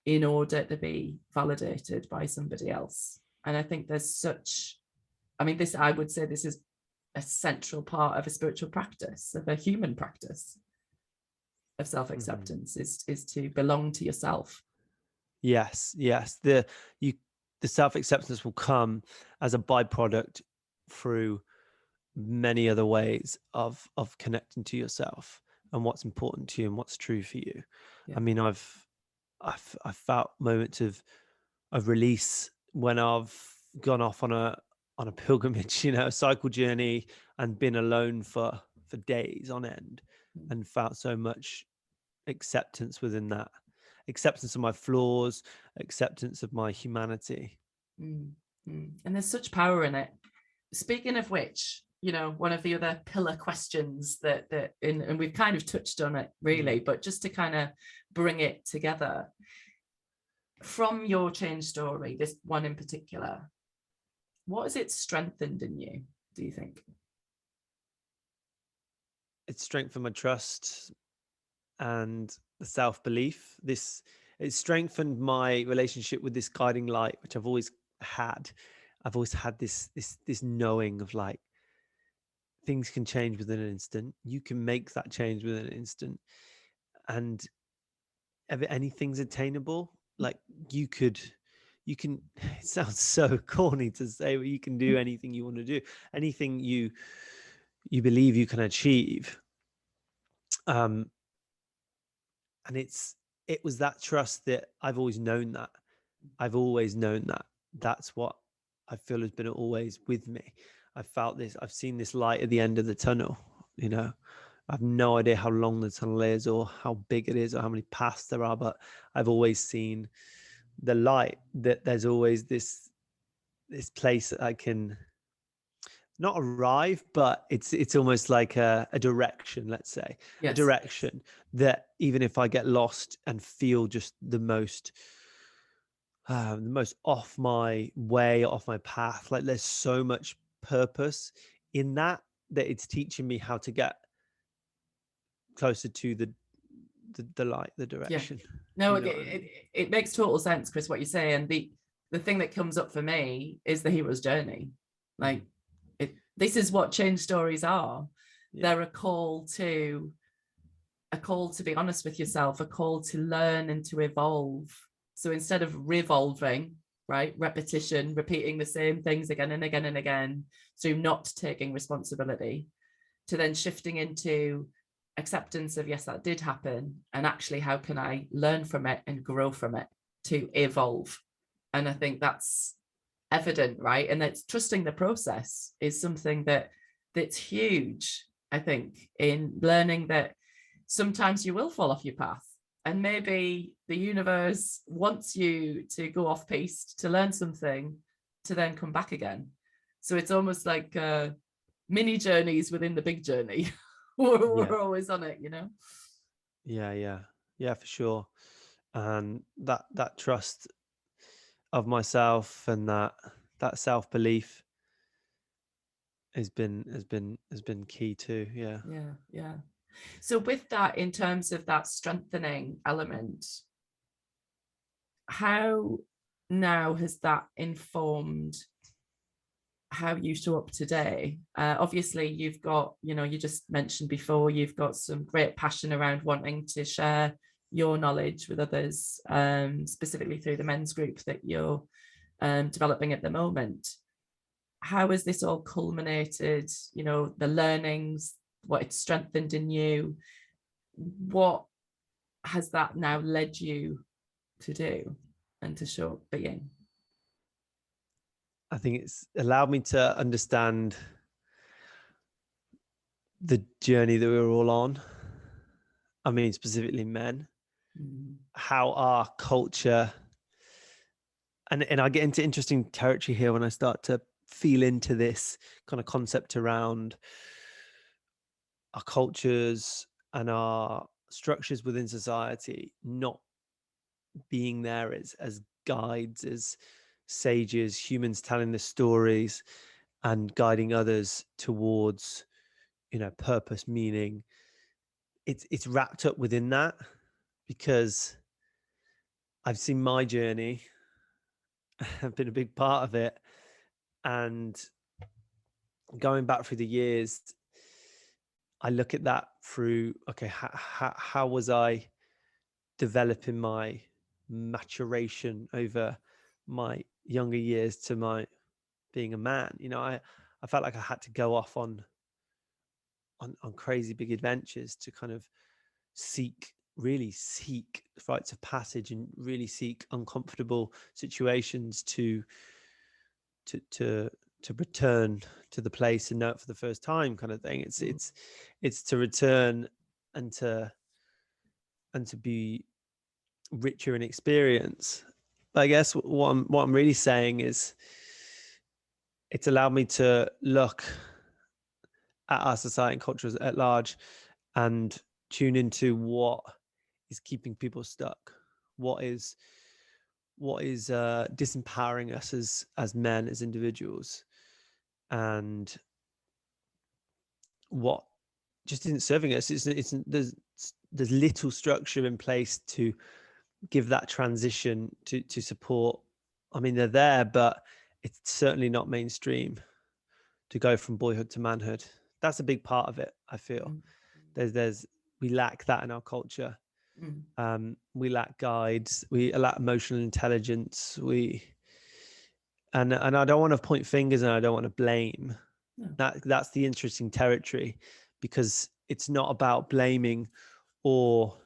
in order to be validated by somebody else. And I think there's such, I mean, this, I would say this is a central part of a spiritual practice, of a human practice of self-acceptance, is to belong to yourself. Yes. The self-acceptance will come as a byproduct through many other ways of connecting to yourself and what's important to you and what's true for you. I mean, I've felt moments of release when I've gone off on a pilgrimage, a cycle journey, and been alone for days on end, and felt so much acceptance within that, acceptance of my flaws, acceptance of my humanity. And there's such power in it. Speaking of which, one of the other pillar questions and we've kind of touched on it really, but just to kind of bring it together, from your change story, this one in particular, what has it strengthened in you, do you think? It strengthened my trust and the self-belief. It strengthened my relationship with this guiding light, which I've always had. I've always had this knowing of, like, things can change within an instant. You can make that change within an instant, and anything's attainable. Like, you can, it sounds so corny to say, but you can do anything you want to do, anything you believe you can achieve. And it was that trust that I've always known that that's what I feel has been always with me. I felt this, I've seen this light at the end of the tunnel. I've no idea how long the tunnel is or how big it is or how many paths there are, but I've always seen the light, that there's always this place that I can not arrive, but it's almost like a direction, let's say. A direction that even if I get lost and feel just the most off my way, off my path, like, there's so much purpose in that it's teaching me how to get closer to the light, the direction. No, it makes total sense, Chris, what you say. And the thing that comes up for me is the hero's journey. Like, this is what change stories are. They're a call to be honest with yourself, a call to learn and to evolve. So instead of revolving, right, repetition, repeating the same things again and again and again, so not taking responsibility, to then shifting into acceptance of, yes, that did happen, and actually how can I learn from it and grow from it to evolve. And I think that's evident, right? And that's trusting the process is something that's huge, I think, in learning that sometimes you will fall off your path, and maybe the universe wants you to go off piste to learn something, to then come back again. So it's almost like mini journeys within the big journey. We're always on it, Yeah, for sure. And that trust of myself and that self-belief has been key too. Yeah. So with that, in terms of that strengthening element, how now has that informed how you show up today. Obviously, you've got, you just mentioned before, you've got some great passion around wanting to share your knowledge with others, specifically through the men's group that you're developing at the moment. How has this all culminated, the learnings, what it's strengthened in you? What has that now led you to do and to show up being? I think it's allowed me to understand the journey that we were all on. I mean, specifically men, how our culture, and I get into interesting territory here when I start to feel into this kind of concept around our cultures and our structures within society not being there as guides, as sages, humans telling the stories and guiding others towards, purpose, meaning. It's wrapped up within that, because I've seen my journey. I've been a big part of it, and going back through the years, I look at that through, okay, how was I developing my maturation over my younger years to my being a man? I felt like I had to go off on crazy big adventures to kind of really seek rites of passage and really seek uncomfortable situations to return to the place and know it for the first time, kind of thing. It's to return and to be richer in experience. But I guess what I'm really saying is it's allowed me to look at our society and cultures at large and tune into what is keeping people stuck, what is disempowering us as men, as individuals, and what just isn't serving us. There's little structure in place to give that transition to support. I mean, they're there, but it's certainly not mainstream to go from boyhood to manhood. That's a big part of it, I feel. We lack that in our culture. We lack guides. We lack emotional intelligence. And I don't want to point fingers and I don't want to blame. No. That's the interesting territory, because it's not about blaming or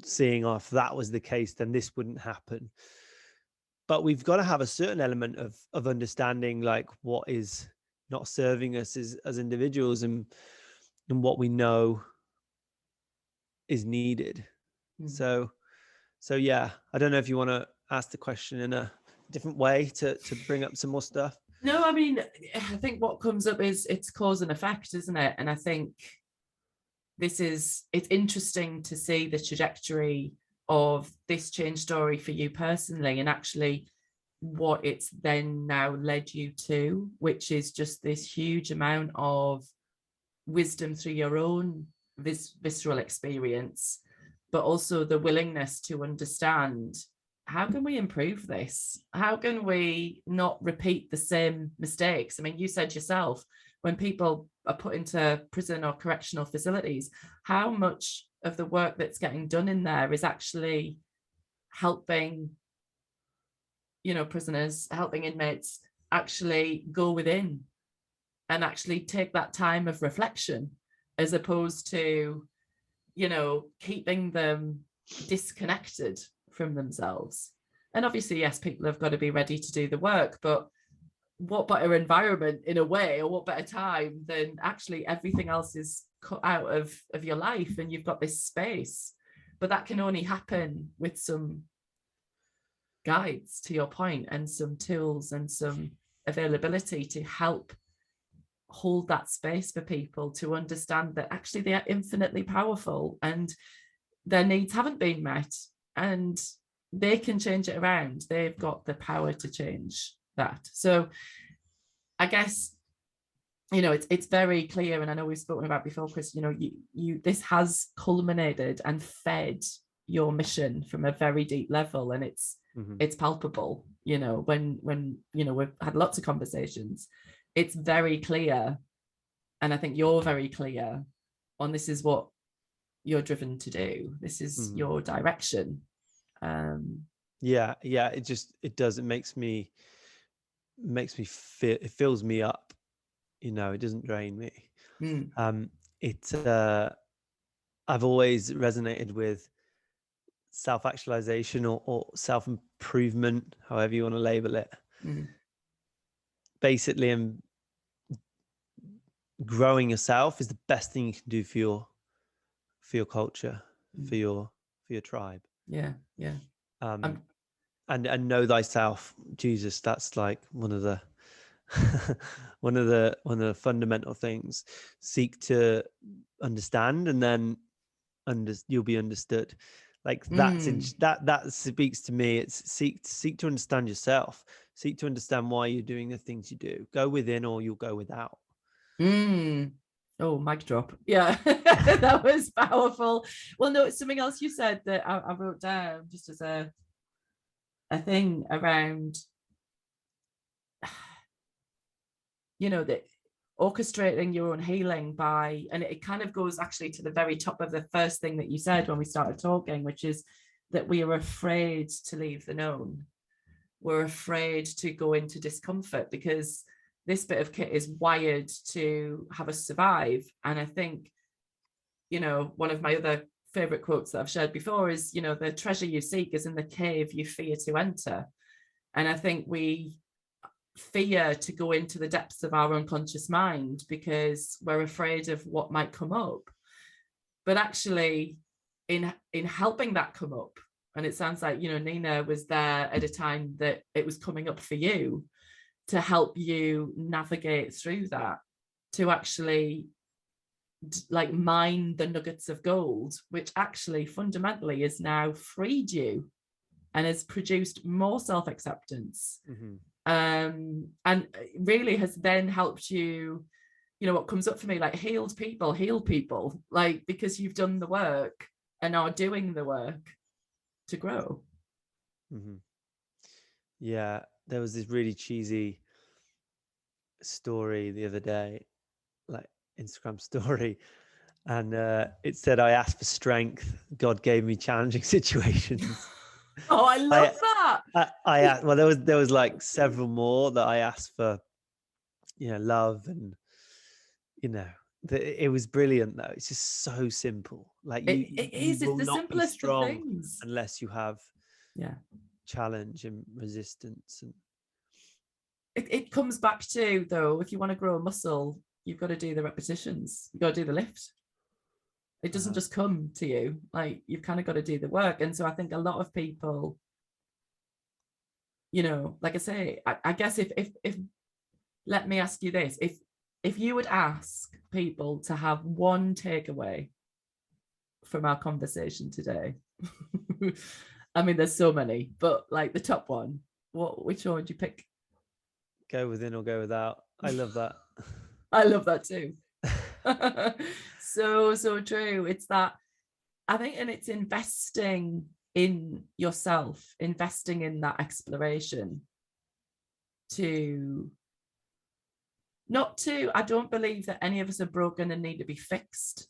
seeing, if that was the case, then this wouldn't happen. But we've got to have a certain element of understanding, like, what is not serving us as individuals, and what we know is needed. So yeah, I don't know if you want to ask the question in a different way to bring up some more stuff. No, I mean, I think what comes up is it's cause and effect, isn't it? And I think it's interesting to see the trajectory of this change story for you personally, and actually what it's then now led you to, which is just this huge amount of wisdom through your own visceral experience, but also the willingness to understand, how can we improve this? How can we not repeat the same mistakes? I mean, you said yourself, when people are put into prison or correctional facilities, how much of the work that's getting done in there is actually helping, prisoners, helping inmates actually go within and actually take that time of reflection, as opposed to, keeping them disconnected from themselves. And obviously, yes, people have got to be ready to do the work, but what better environment, in a way, or what better time than actually everything else is cut out of your life and you've got this space. But that can only happen with some guides, to your point, and some tools and some availability to help hold that space for people to understand that actually they are infinitely powerful and their needs haven't been met, and they can change it around. They've got the power to change that. So I guess, it's very clear, and I know we've spoken about before, Chris, you this has culminated and fed your mission from a very deep level, and it's palpable, when we've had lots of conversations, it's very clear, and I think you're very clear on this is what you're driven to do. This is your direction. Yeah, it makes me feel, it fills me up, it doesn't drain me. I've always resonated with self-actualization or self-improvement, however you want to label it. Basically, and growing yourself is the best thing you can do for your culture, for your tribe. Yeah. And know thyself, Jesus. That's like one of the one of the fundamental things. Seek to understand, and then you'll be understood. Like that speaks to me. It's seek to understand yourself. Seek to understand why you're doing the things you do. Go within, or you'll go without. Oh, mic drop. Yeah. That was powerful. Well, no, it's something else you said that I wrote down just as a thing around, that orchestrating your own healing by, and it kind of goes actually to the very top of the first thing that you said when we started talking, which is that we are afraid to leave the known. We're afraid to go into discomfort because this bit of kit is wired to have us survive. And I think, one of my other favorite quotes that I've shared before is, the treasure you seek is in the cave you fear to enter. And I think we fear to go into the depths of our unconscious mind because we're afraid of what might come up. But actually, in helping that come up, and it sounds like, Nina was there at a time that it was coming up for you, to help you navigate through that, to actually like mine the nuggets of gold, which actually fundamentally has now freed you and has produced more self-acceptance. And really has then helped you, what comes up for me, like healed people heal people, like because you've done the work and are doing the work to grow. Yeah, there was this really cheesy story the other day, like Instagram story, and it said, I asked for strength, God gave me challenging situations. Oh, I love that. I asked, well, there was like several more that I asked for, love, and it was brilliant though. It's just so simple. Like it's the simplest of things unless you have challenge and resistance. And it comes back to, though, if you want to grow a muscle, you've got to do the repetitions, you've got to do the lift. It doesn't just come to you. Like, you've kind of got to do the work. And so I think a lot of people, like I say, I guess if let me ask you this, if you would ask people to have one takeaway from our conversation today, I mean, there's so many, but like the top one, which one would you pick? Go within or go without. I love that. I love that too. So true. It's that, I think, and it's investing in yourself, investing in that exploration I don't believe that any of us are broken and need to be fixed,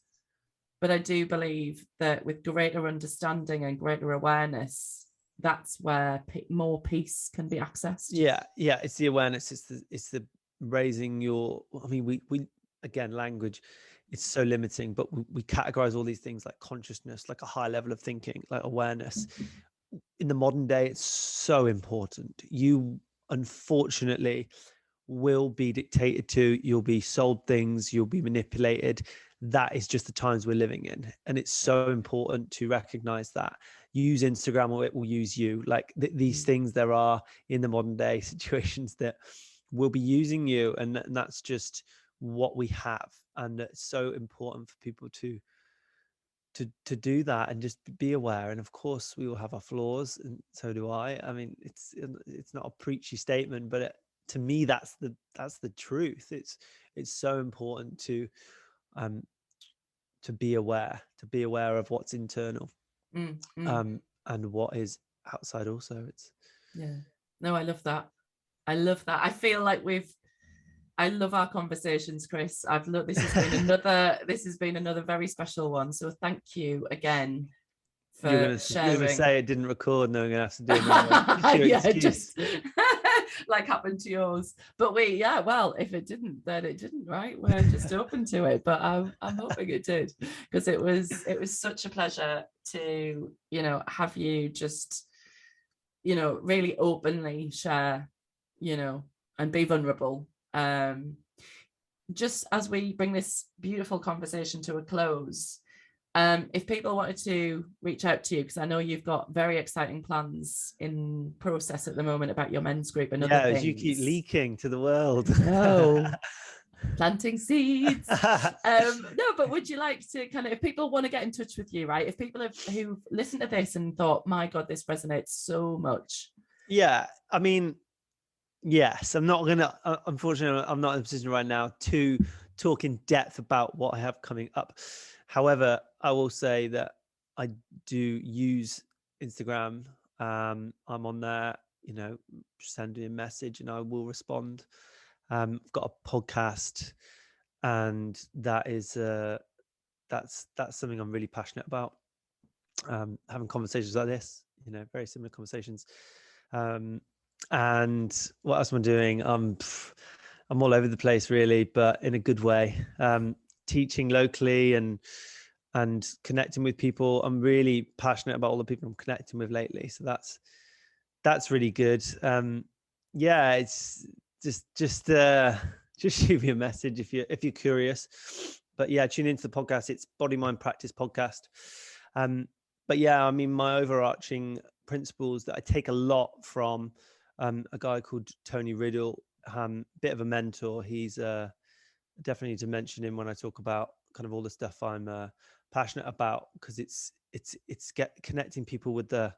but I do believe that with greater understanding and greater awareness, that's where more peace can be accessed. Yeah, it's the awareness. It's the raising your. I mean, we again, language, it's so limiting, but we categorize all these things like consciousness, like a high level of thinking, like awareness. In the modern day, it's so important. You unfortunately will be dictated to. You'll be sold things. You'll be manipulated. That is just the times we're living in, and it's so important to recognize that. Use Instagram or it will use you. Like these things there are in the modern day situations that will be using you, and that's just what we have. And it's so important for people to do that and just be aware. And of course we all have our flaws, and so do I. I mean, it's not a preachy statement, but to me that's the truth. It's so important to be aware of what's internal and what is outside also. No, I love that. I feel like we've I love our conversations, Chris. I've loved this has been another very special one. So thank you again for sharing. You're gonna say it didn't record, and then I'm gonna have to do another yeah, excuse. just like happened to yours. But well, if it didn't, then it didn't, right? We're just open to it. But I'm hoping it did, because it was such a pleasure to, have you just, really openly share, and be vulnerable. Just as we bring this beautiful conversation to a close, if people wanted to reach out to you, because I know you've got very exciting plans in process at the moment about your men's group and other things. You keep leaking to the world. No. Planting seeds. No, but would you like to if people want to get in touch with you, right? If people who listened to this and thought, my God, this resonates so much. Yeah, I mean, yes, unfortunately, I'm not in a position right now to talk in depth about what I have coming up. However, I will say that I do use Instagram. I'm on there, send me a message and I will respond. I've got a podcast, and that is that's something I'm really passionate about. Having conversations like this, very similar conversations. And what else am I doing? I'm all over the place, really, but in a good way. Teaching locally and connecting with people. I'm really passionate about all the people I'm connecting with lately, so that's really good. It's just shoot me a message if you're curious. But yeah, tune into the podcast. It's Body Mind Practice Podcast. But yeah, I mean, my overarching principles that I take a lot from a guy called Tony Riddle, bit of a mentor. He's definitely need to mention him when I talk about kind of all the stuff I'm passionate about, because it's connecting people with the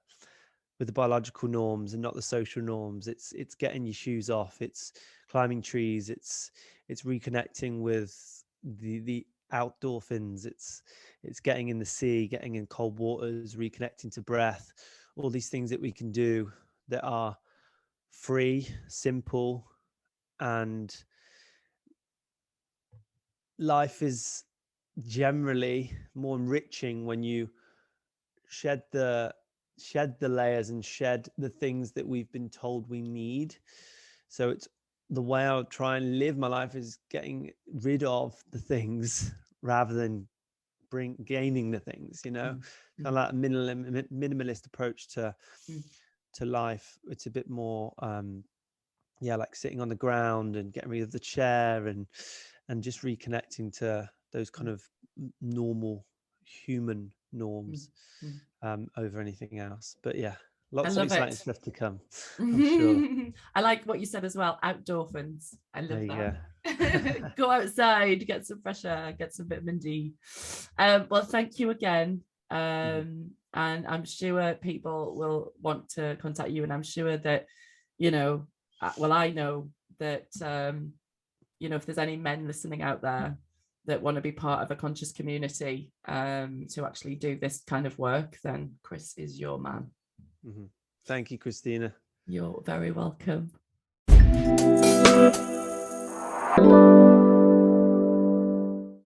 biological norms and not the social norms. It's getting your shoes off. It's climbing trees. It's reconnecting with the endorphins. It's getting in the sea, getting in cold waters, reconnecting to breath. All these things that we can do that are free, simple, and life is generally more enriching when you shed the layers and shed the things that we've been told we need. So it's the way I'll try and live my life is getting rid of the things rather than gaining the things, kind of like a minimalist approach to life. It's a bit more like sitting on the ground and getting rid of the chair and just reconnecting to those kind of normal human norms over anything else. But yeah, lots of exciting stuff to come, I'm sure. I like what you said as well, endorphins. I love that. Go outside, get some fresh air, get some vitamin D. Well, thank you again. And I'm sure people will want to contact you, and I'm sure that, I know that, if there's any men listening out there that want to be part of a conscious community to actually do this kind of work, then Chris is your man. Thank you, Christina. You're very welcome.